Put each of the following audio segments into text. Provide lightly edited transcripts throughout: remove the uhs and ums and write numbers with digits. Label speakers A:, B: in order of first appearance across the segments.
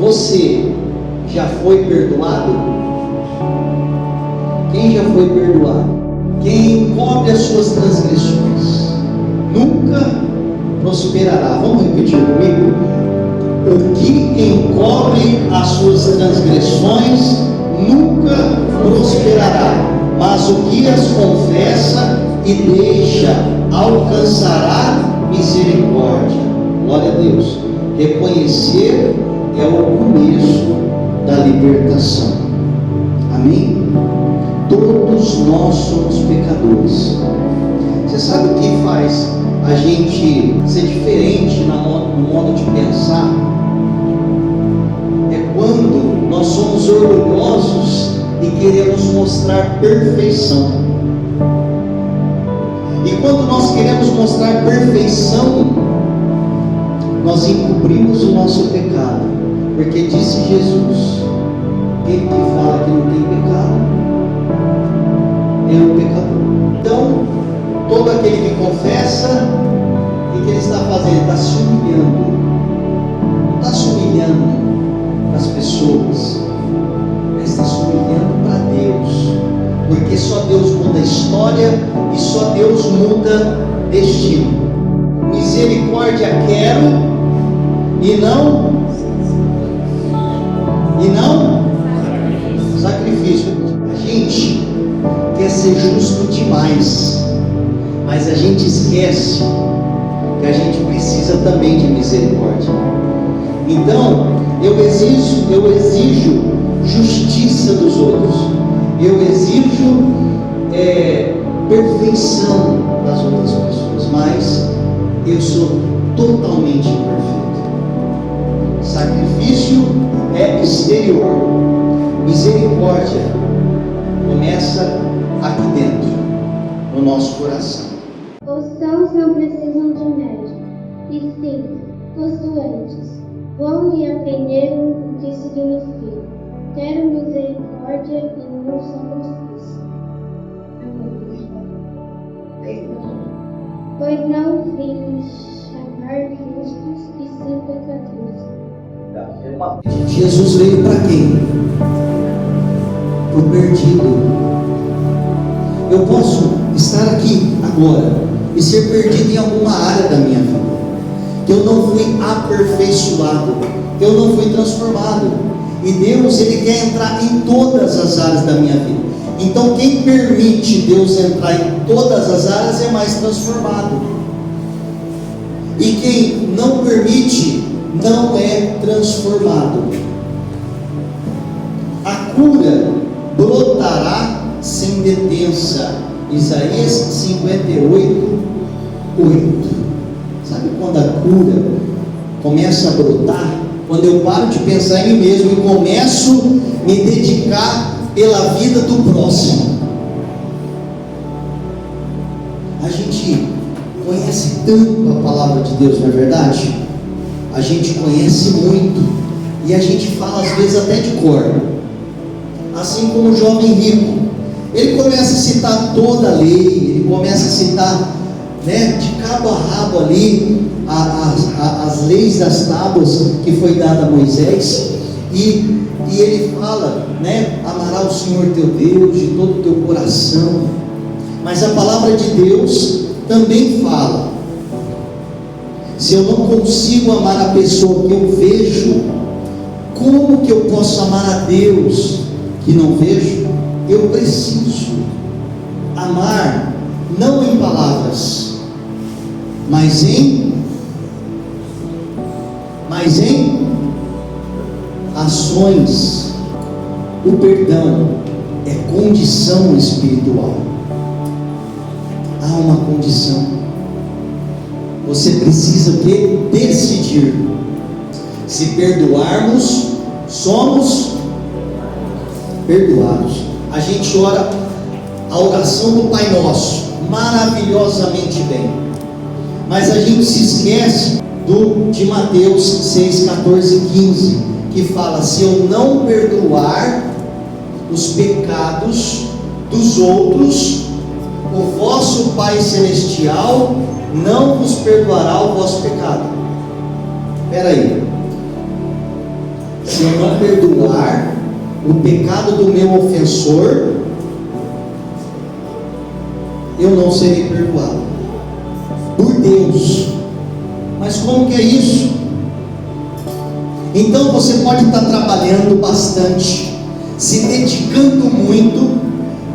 A: Você já foi perdoado? Quem já foi perdoado? Quem encobre as suas transgressões nunca prosperará. Vamos repetir comigo? O que encobre as suas transgressões nunca prosperará, mas o que as confessa e deixa alcançará misericórdia. Glória a Deus. Reconhecer é o começo da libertação. Amém? Todos nós somos pecadores. Você sabe o que faz a gente ser diferente no modo de pensar? É quando nós somos orgulhosos e queremos mostrar perfeição. E quando nós queremos mostrar perfeição, nós encobrimos o nosso pecado. Porque disse Jesus: aquele que fala que não tem pecado é um pecador. Então, todo aquele que confessa, o que ele está fazendo? Ele está se humilhando. Não está se humilhando para as pessoas, ele está se humilhando para Deus. Porque só Deus muda a história e só Deus muda destino. Misericórdia quero e não sacrifício. A gente quer ser justo demais, mas a gente esquece que a gente precisa também de misericórdia. Então eu exijo justiça dos outros, eu exijo perfeição das outras pessoas, mas eu sou totalmente imperfeito. Sacrifício é exterior, misericórdia começa aqui dentro, no nosso coração.
B: Os sãos não precisam de médico, e sim, os doentes vão e aprenderam o que significa. Quero misericórdia e não sacrifício. Pois não vim chamar justos e sim pecadores.
A: Jesus veio para quem? Para o perdido. Eu posso estar aqui agora e ser perdido em alguma área da minha vida, que eu não fui aperfeiçoado, que eu não fui transformado. E Deus, Ele quer entrar em todas as áreas da minha vida. Então quem permite Deus entrar em todas as áreas é mais transformado. E quem não permite não é transformado. A cura brotará sem detença. Isaías 58, 8. Sabe quando a cura começa a brotar? Quando eu paro de pensar em mim mesmo e começo a me dedicar pela vida do próximo. A gente conhece tanto a palavra de Deus, não é verdade? A gente conhece muito e a gente fala às vezes até de cor. Assim como o jovem rico, ele começa a citar toda a lei, ele começa a citar, de cabo a rabo ali as leis das tábuas que foi dada a Moisés, e ele fala, amará o Senhor teu Deus de todo o teu coração. Mas a palavra de Deus também fala: se eu não consigo amar a pessoa que eu vejo, como que eu posso amar a Deus que não vejo? Eu preciso amar, não em palavras, mas em ações. O perdão é condição espiritual. Há uma condição. Você precisa decidir. Se perdoarmos, somos perdoados. A gente ora a oração do Pai Nosso maravilhosamente bem, mas a gente se esquece de Mateus 6, 14 e 15, que fala: se eu não perdoar os pecados dos outros, o vosso Pai Celestial não vos perdoará o vosso pecado. Espera aí. Se se eu não perdoar o pecado do meu ofensor, eu não serei perdoado por Deus. Mas como que é isso? Então você pode estar trabalhando bastante, se dedicando muito,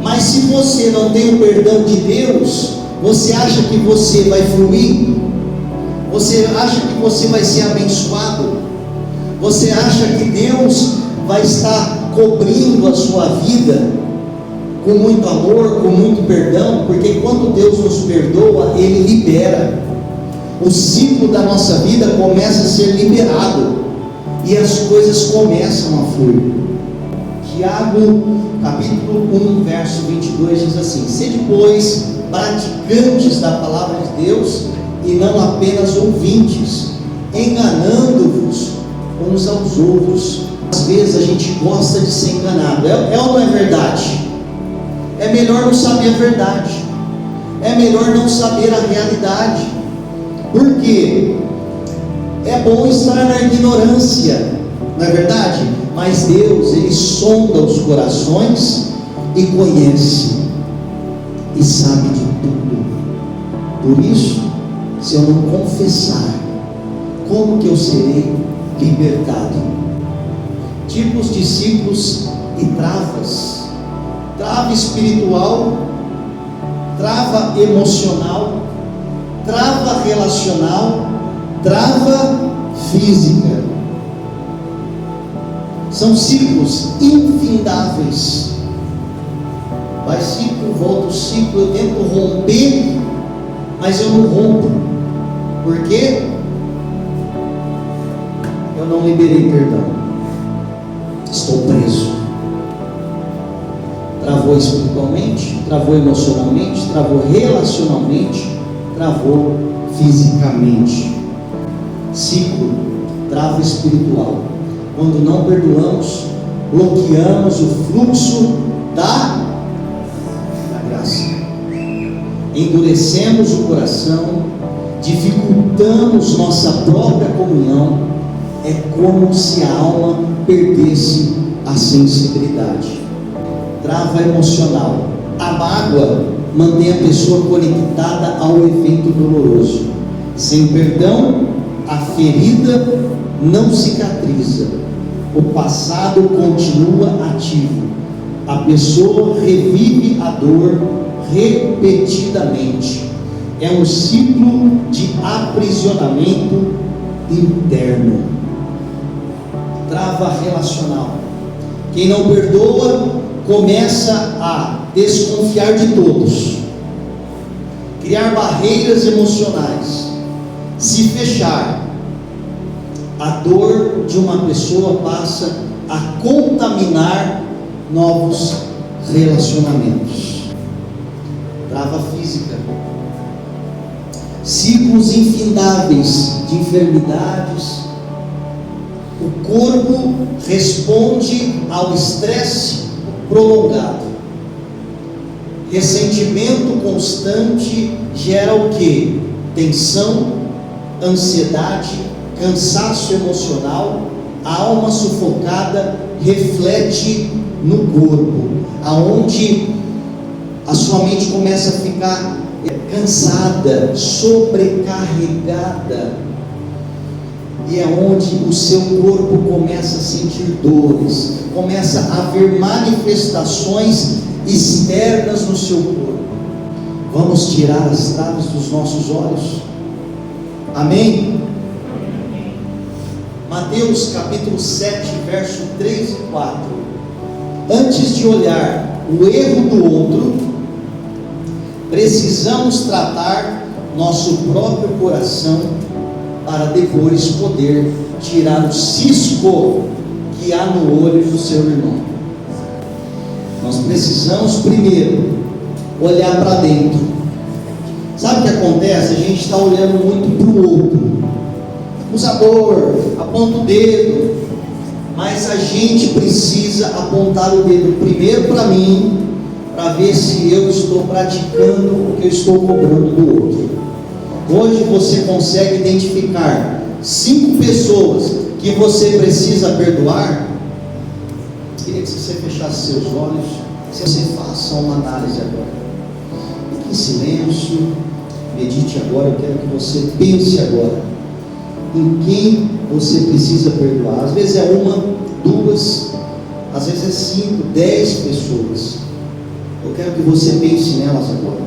A: mas se você não tem o perdão de Deus, você acha que você vai fluir? Você acha que você vai ser abençoado? Você acha que Deus vai estar cobrindo a sua vida com muito amor, com muito perdão? Porque quando Deus nos perdoa, Ele libera. O ciclo da nossa vida começa a ser liberado e as coisas começam a fluir. Tiago, capítulo 1, verso 22 diz assim: sede, pois, praticantes da palavra de Deus e não apenas ouvintes, enganando-vos uns aos outros. Às vezes a gente gosta de ser enganado, é ou não é verdade? É melhor não saber a verdade, é melhor não saber a realidade. Por quê? É bom estar na ignorância, não é verdade? Mas Deus, Ele sonda os corações e conhece e sabe de tudo. Por isso, se eu não confessar, como que eu serei libertado? Tipos de ciclos e travas: trava espiritual, trava emocional, trava relacional, trava física. São ciclos infindáveis. Vai ciclo, volta o ciclo. Eu tento romper, mas eu não rompo. Por quê? Eu não liberei perdão. Estou preso. Travou espiritualmente, travou emocionalmente, travou relacionalmente, travou fisicamente. Ciclo, trava espiritual. Quando não perdoamos, bloqueamos o fluxo da graça. Endurecemos o coração, dificultamos nossa própria comunhão. É como se a alma perdesse a sensibilidade. Trava emocional. A mágoa mantém a pessoa conectada ao evento doloroso. Sem perdão, a ferida não cicatriza. O passado continua ativo. A pessoa revive a dor repetidamente. É um ciclo de aprisionamento interno. Trava relacional. Quem não perdoa começa a desconfiar de todos, criar barreiras emocionais, se fechar. A dor de uma pessoa passa a contaminar novos relacionamentos. Trava física. Ciclos infindáveis de enfermidades. O corpo responde ao estresse prolongado. Ressentimento constante gera o que? Tensão, ansiedade, cansaço emocional. A alma sufocada reflete no corpo, aonde a sua mente começa a ficar cansada, sobrecarregada, e é onde o seu corpo começa a sentir dores, começa a haver manifestações externas no seu corpo. Vamos tirar as traves dos nossos olhos. Amém? Mateus capítulo 7, verso 3 e 4. Antes de olhar o erro do outro, precisamos tratar nosso próprio coração, para depois poder tirar o cisco que há no olho do seu irmão. Nós precisamos primeiro olhar para dentro. Sabe o que acontece? A gente está olhando muito para o outro, acusador, aponta o dedo, mas a gente precisa apontar o dedo primeiro para mim, para ver se eu estou praticando o que eu estou cobrando do outro. Hoje você consegue identificar 5 pessoas que você precisa perdoar, queria que você fechasse seus olhos, se você faça uma análise agora. Fique em silêncio, medite agora. Eu quero que você pense agora em quem você precisa perdoar. Às vezes é uma, duas, às vezes é 5, 10 pessoas. Eu quero que você pense nelas agora.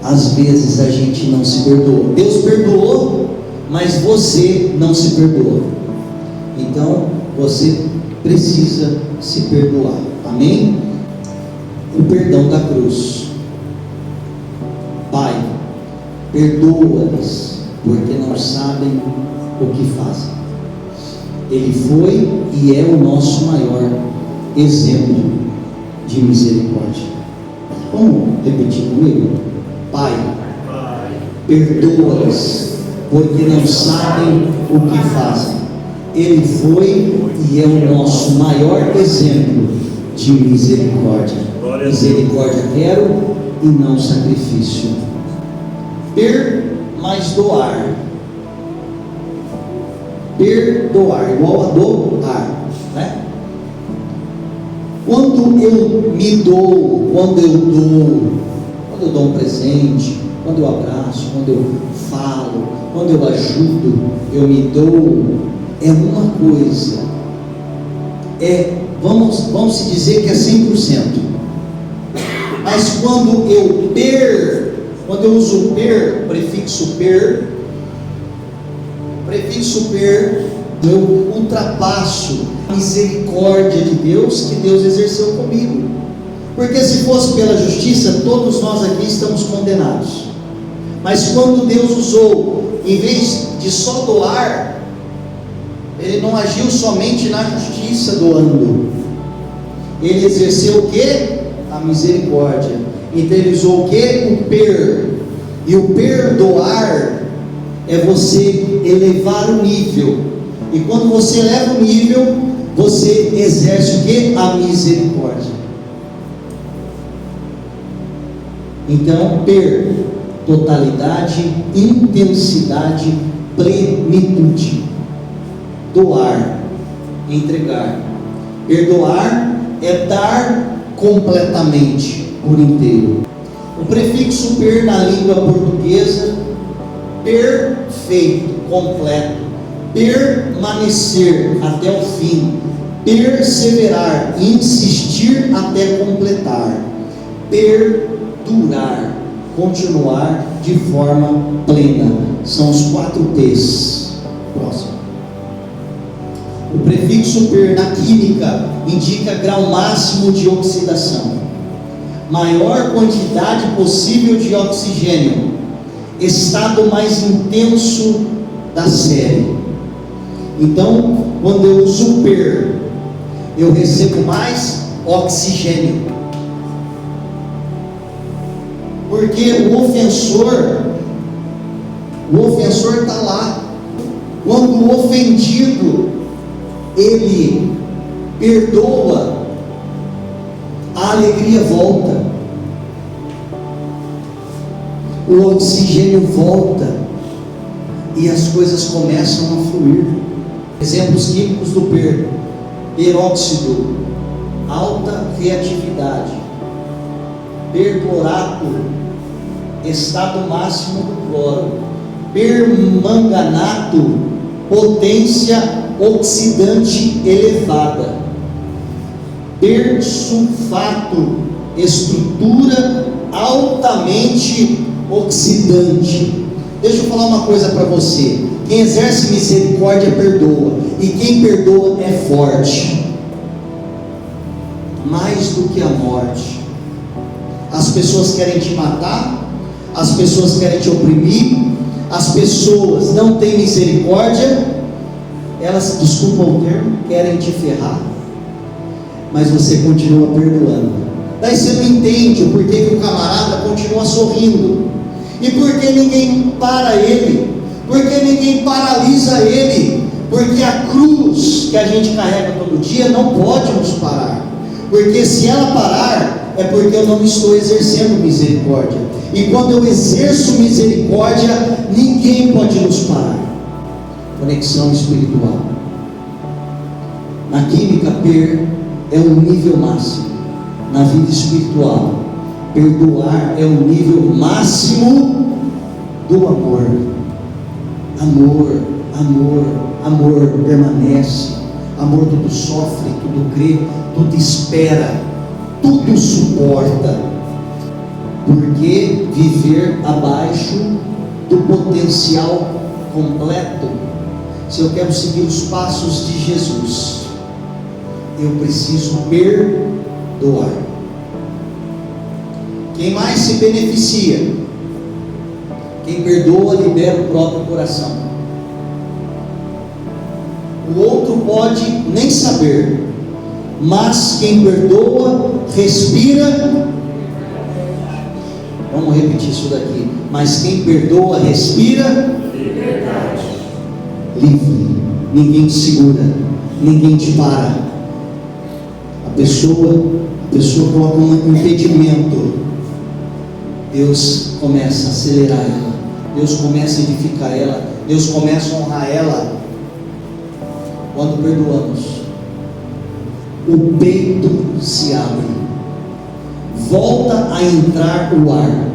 A: Às vezes a gente não se perdoa. Deus perdoou, mas você não se perdoa. Então você precisa se perdoar. Amém? O perdão da cruz. Pai, perdoa-lhes, porque não sabem o que fazem. Ele foi e é o nosso maior exemplo de misericórdia. Vamos repetir comigo? Pai, perdoa-lhes, porque não sabem o que fazem. Ele foi e é o nosso maior exemplo de misericórdia. Misericórdia quero e não sacrifício. Mais doar. Perdoar, igual a doar, né? Quando eu me dou, quando eu dou um presente, quando eu abraço, quando eu falo, quando eu ajudo, eu me dou, é uma coisa, vamos se dizer que é 100%, mas quando eu uso prefixo per, eu ultrapasso a misericórdia de Deus que Deus exerceu comigo. Porque se fosse pela justiça, todos nós aqui estamos condenados. Mas quando Deus usou, em vez de só doar, Ele não agiu somente na justiça doando. Ele exerceu o que? A misericórdia. Então Ele usou o que? O E o perdoar é você elevar o nível. E quando você eleva o nível, você exerce o que? A misericórdia. Então, totalidade, intensidade, plenitude. Doar, entregar. Perdoar é dar completamente, por inteiro. O prefixo per na língua portuguesa, perfeito, completo. Permanecer até o fim. Perseverar, insistir até completar. Perdurar, continuar de forma plena. São os 4 P's. Próximo. O prefixo per na química indica grau máximo de oxidação, maior quantidade possível de oxigênio, estado mais intenso da série. Então, quando eu uso per, eu recebo mais oxigênio, porque o ofensor está lá. Quando o ofendido ele perdoa, a alegria volta, o oxigênio volta e as coisas começam a fluir. Exemplos químicos do peróxido, alta reatividade. Perclorato, estado máximo do cloro. Permanganato, potência oxidante elevada. Persulfato, estrutura altamente oxidante. Deixa eu falar uma coisa para você. Quem exerce misericórdia perdoa, e quem perdoa é forte, mais do que a morte. As pessoas querem te matar, as pessoas querem te oprimir, as pessoas não têm misericórdia, elas, desculpa o termo, querem te ferrar, mas você continua perdoando. Daí você não entende o porquê que o camarada continua sorrindo, e por que ninguém para ele, porque ninguém paralisa ele, porque a cruz que a gente carrega todo dia não pode nos parar, porque se ela parar, é porque eu não estou exercendo misericórdia, e quando eu exerço misericórdia, ninguém pode nos parar. conexão espiritual. Na química, é um nível máximo. Na vida espiritual, perdoar é o nível máximo do amor. Amor, amor, amor permanece. Amor tudo sofre, tudo crê, tudo espera, tudo suporta. Porque viver abaixo do potencial completo, se eu quero seguir os passos de Jesus, eu preciso perdoar. Quem mais se beneficia? Quem perdoa libera o próprio coração. O outro pode nem saber, mas quem perdoa respira. Vamos repetir isso daqui. Mas quem perdoa respira liberdade. Livre. Ninguém te segura, ninguém te para. A pessoa coloca um impedimento, Deus começa a acelerar ela, Deus começa a edificar ela, Deus começa a honrar ela. Quando perdoamos, o peito se abre, volta a entrar o ar,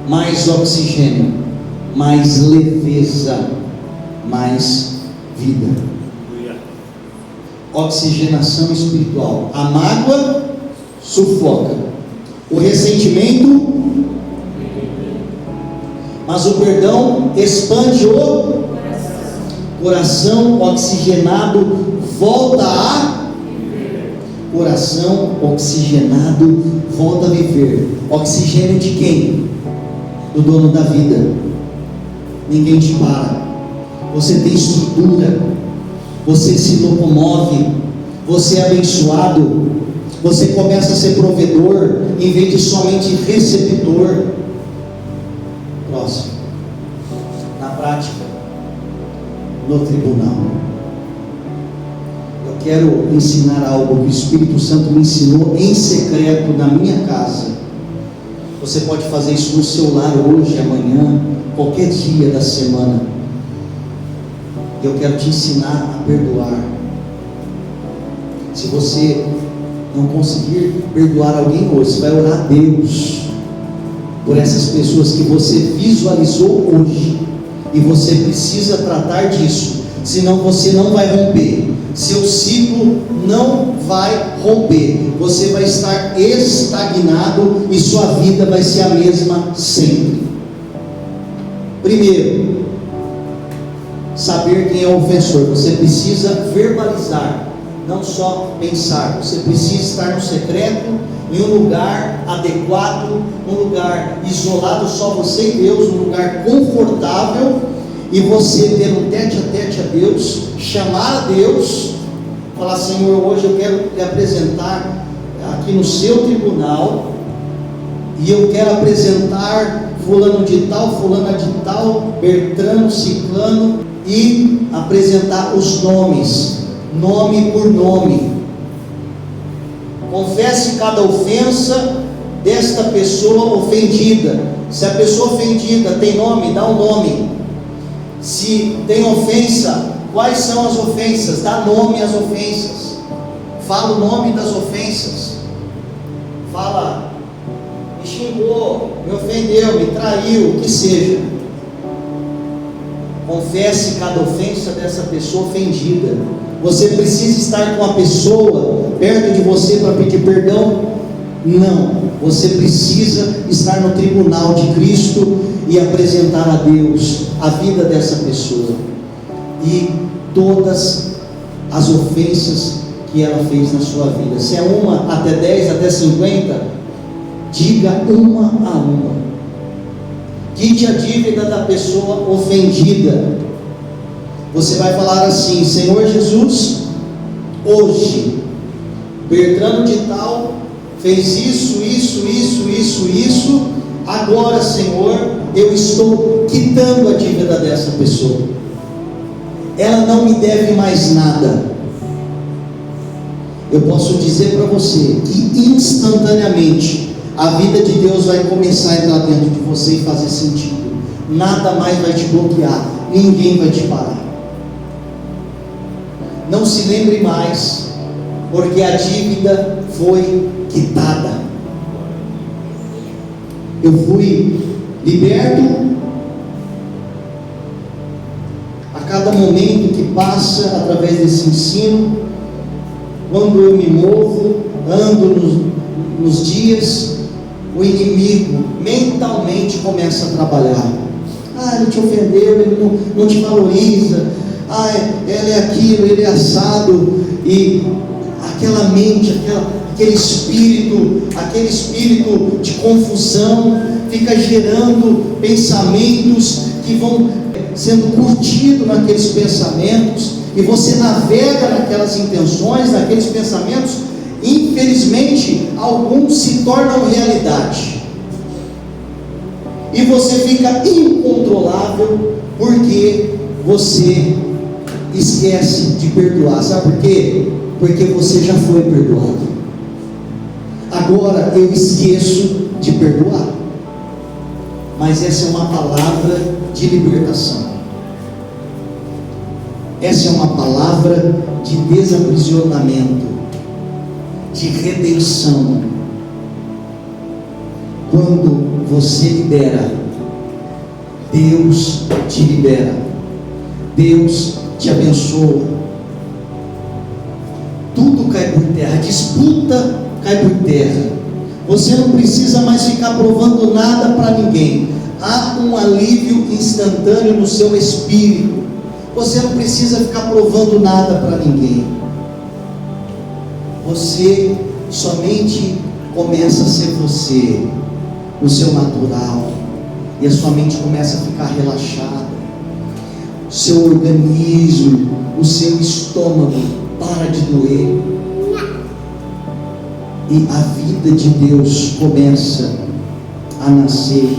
A: mais oxigênio, mais leveza, mais vida. Oxigenação espiritual. A mágoa sufoca, o ressentimento, mas o perdão expande o coração oxigenado, volta a coração oxigenado, volta a viver. Oxigênio de quem? Do dono da vida. Ninguém te para. Você tem estrutura, você se locomove, você é abençoado, você começa a ser provedor em vez de somente receptor. Próximo. Na prática, no tribunal, eu quero ensinar algo que o Espírito Santo me ensinou em secreto na minha casa. Você pode fazer isso no seu lar hoje, amanhã, qualquer dia da semana. Eu quero te ensinar a perdoar. Se você não conseguir perdoar alguém hoje, você vai orar a Deus por essas pessoas que você visualizou hoje, e você precisa tratar disso, senão você não vai romper, seu ciclo não vai romper, você vai estar estagnado e sua vida vai ser a mesma sempre. Primeiro, saber quem é o ofensor. Você precisa verbalizar, não só pensar. Você precisa estar no secreto, em um lugar adequado, um lugar isolado, só você e Deus, um lugar confortável, e você ter um tete a tete a Deus, chamar a Deus, falar: Senhor, hoje eu quero te apresentar aqui no seu tribunal, e eu quero apresentar fulano de tal, fulana de tal, Bertrano, Ciclano, e apresentar os nomes, nome por nome. Confesse cada ofensa desta pessoa ofendida. Se a pessoa ofendida tem nome, dá um nome. Se tem ofensa, quais são as ofensas? Dá nome às ofensas. Fala o nome das ofensas. Fala: me xingou, me ofendeu, me traiu, o que seja. Confesse cada ofensa dessa pessoa ofendida. Você precisa estar com a pessoa perto de você para pedir perdão? Não. Você precisa estar no tribunal de Cristo e apresentar a Deus a vida dessa pessoa e todas as ofensas que ela fez na sua vida. Se é uma até 10, até 50, diga uma a uma. Quite a dívida da pessoa ofendida. Você vai falar assim: Senhor Jesus, hoje Bertrano de tal fez isso. Agora, Senhor, eu estou quitando a dívida dessa pessoa. Ela não me deve mais nada. Eu posso dizer para você que instantaneamente a vida de Deus vai começar a entrar dentro de você e fazer sentido. Nada mais vai te bloquear, ninguém vai te parar. não se lembre mais, porque a dívida foi quitada. Eu fui liberto. A cada momento que passa, através desse ensino, quando eu me movo, ando nos dias, o inimigo mentalmente começa a trabalhar. Ele te ofendeu, ele não te valoriza. Ele é aquilo, ele é assado. E aquela mente, aquele espírito de confusão fica gerando pensamentos que vão sendo curtidos naqueles pensamentos, e você navega naquelas intenções, naqueles pensamentos. Infelizmente, alguns se tornam realidade, e você fica incontrolável, porque você esquece de perdoar. Sabe por quê? Porque você já foi perdoado. Agora eu esqueço de perdoar. Mas essa é uma palavra de libertação. Essa é uma palavra de desaprisionamento, de redenção. Quando você libera, Deus te libera, Deus te abençoa. Tudo cai por terra, a disputa cai por terra. Você não precisa mais ficar provando nada para ninguém. Há um alívio instantâneo no seu espírito. Você não precisa ficar provando nada para ninguém. Você somente começa a ser você, no seu natural, e a sua mente começa a ficar relaxada. O seu organismo, o seu estômago para de doer, e a vida de Deus começa a nascer,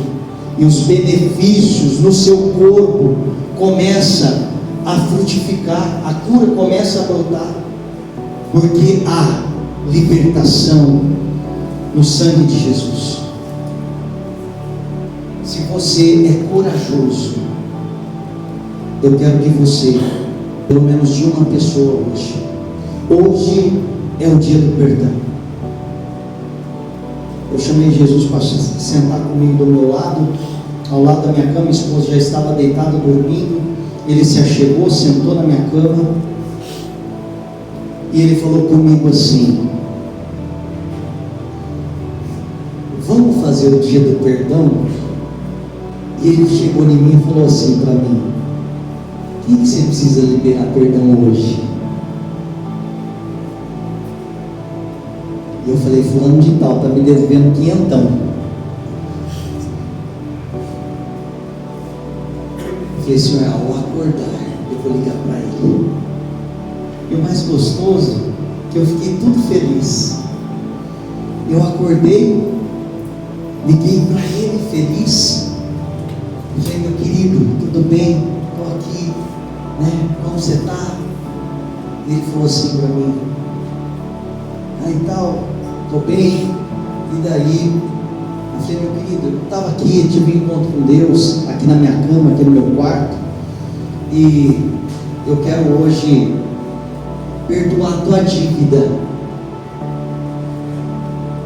A: e os benefícios no seu corpo começam a frutificar, a cura começa a brotar, porque há libertação no sangue de Jesus. Se você é corajoso, eu quero que você, pelo menos de uma pessoa hoje é o dia do perdão. Eu chamei Jesus para sentar comigo do meu lado, ao lado da minha cama. Minha esposa já estava deitada dormindo. Ele se achegou, sentou na minha cama, e ele falou comigo assim: vamos fazer o dia do perdão? E ele chegou em mim e falou assim para mim: quem que você precisa liberar perdão hoje? E eu falei: fulano de tal, está me devendo quinhentão. Eu falei: senhor, ao acordar eu vou ligar para ele. E o mais gostoso, que eu fiquei tudo feliz. Eu acordei, liguei para ele feliz. Eu falei: meu querido, tudo bem? Estou aqui, né? Como você está? Ele falou assim para mim: e tal, estou bem. E daí? Eu falei: meu querido, eu estava aqui, eu tive um encontro com Deus, aqui na minha cama, aqui no meu quarto, e eu quero hoje perdoar a tua dívida.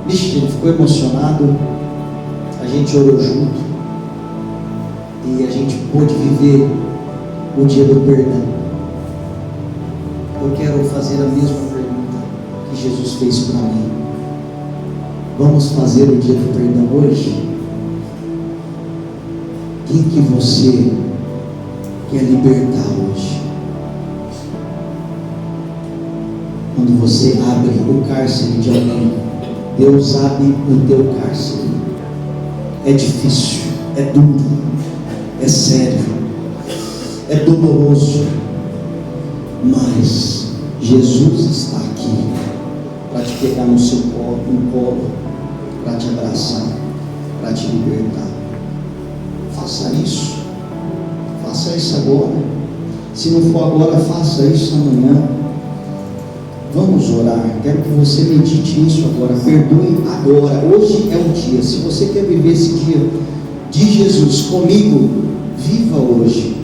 A: Vixe, ele ficou emocionado, a gente orou junto, e a gente pôde viver o dia do perdão. Eu quero fazer a mesma pergunta que Jesus fez para mim: vamos fazer o dia do perdão hoje? Quem que você quer libertar hoje? Quando você abre o cárcere de alguém, Deus abre o teu cárcere. É difícil, é duro, é sério, é doloroso, mas Jesus está aqui para te pegar no seu colo, para te abraçar, para te libertar. Faça isso agora. Se não for agora, faça isso amanhã. Vamos orar. Quero que você medite nisso agora. Perdoe agora. Hoje é um dia. Se você quer viver esse dia de Jesus comigo, viva hoje.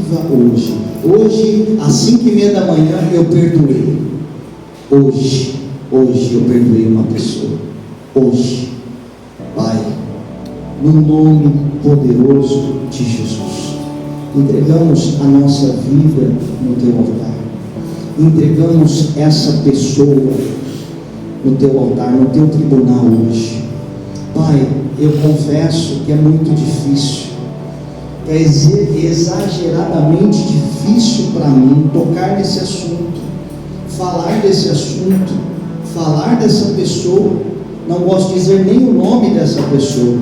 A: ativa hoje. Hoje, às 5:30 da manhã, eu perdoei. Hoje eu perdoei uma pessoa. Hoje, Pai, no nome poderoso de Jesus, entregamos a nossa vida no Teu altar. Entregamos essa pessoa no Teu altar, no Teu tribunal hoje. Pai, eu confesso que é muito difícil, é exageradamente difícil para mim tocar nesse assunto, falar desse assunto, falar dessa pessoa. Não gosto de dizer nem o nome dessa pessoa,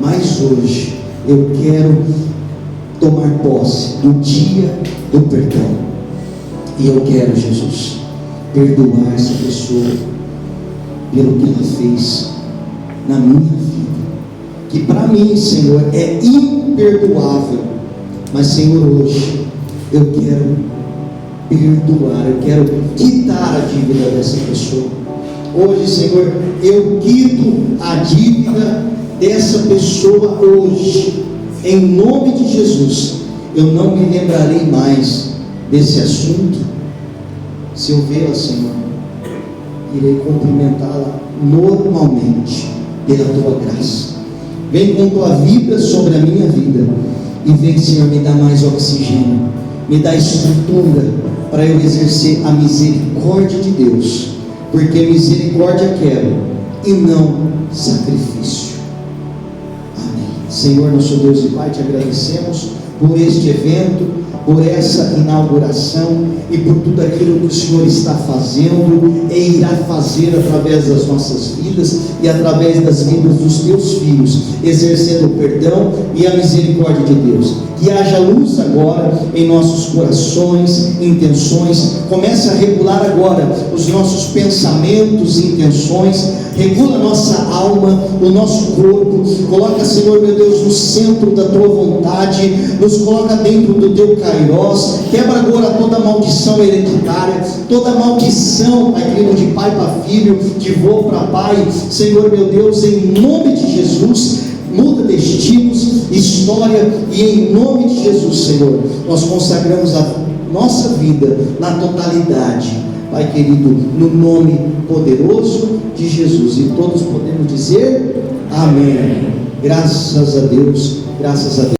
A: mas hoje eu quero tomar posse do dia do perdão. E eu quero, Jesus, perdoar essa pessoa pelo que ela fez na minha vida, que para mim, Senhor, é imperdoável. Mas, Senhor, hoje eu quero perdoar, eu quero quitar a dívida dessa pessoa. Hoje, Senhor, eu quito a dívida dessa pessoa hoje, em nome de Jesus. Eu não me lembrarei mais desse assunto. Se eu vê-la, Senhor, irei cumprimentá-la normalmente pela Tua graça. Vem com Tua vida sobre a minha vida, e vem, Senhor, me dar mais oxigênio, me dá estrutura para eu exercer a misericórdia de Deus, porque misericórdia quero e não sacrifício. Amém. Senhor, nosso Deus e Pai, te agradecemos por este evento, por essa inauguração e por tudo aquilo que o Senhor está fazendo e irá fazer através das nossas vidas e através das vidas dos teus filhos, exercendo o perdão e a misericórdia de Deus. Que haja luz agora em nossos corações, intenções. Comece a regular agora os nossos pensamentos e intenções. Regula a nossa alma, o nosso corpo. Coloca, Senhor meu Deus, no centro da Tua vontade. Nos coloca dentro do Teu kairós. Quebra agora toda maldição hereditária, toda maldição, Pai querido, de pai para filho, de vô para pai. Senhor meu Deus, em nome de Jesus, muda destinos, história, e em nome de Jesus, Senhor, nós consagramos a nossa vida na totalidade, Pai querido, no nome poderoso de Jesus. E todos podemos dizer amém. Graças a Deus, graças a Deus.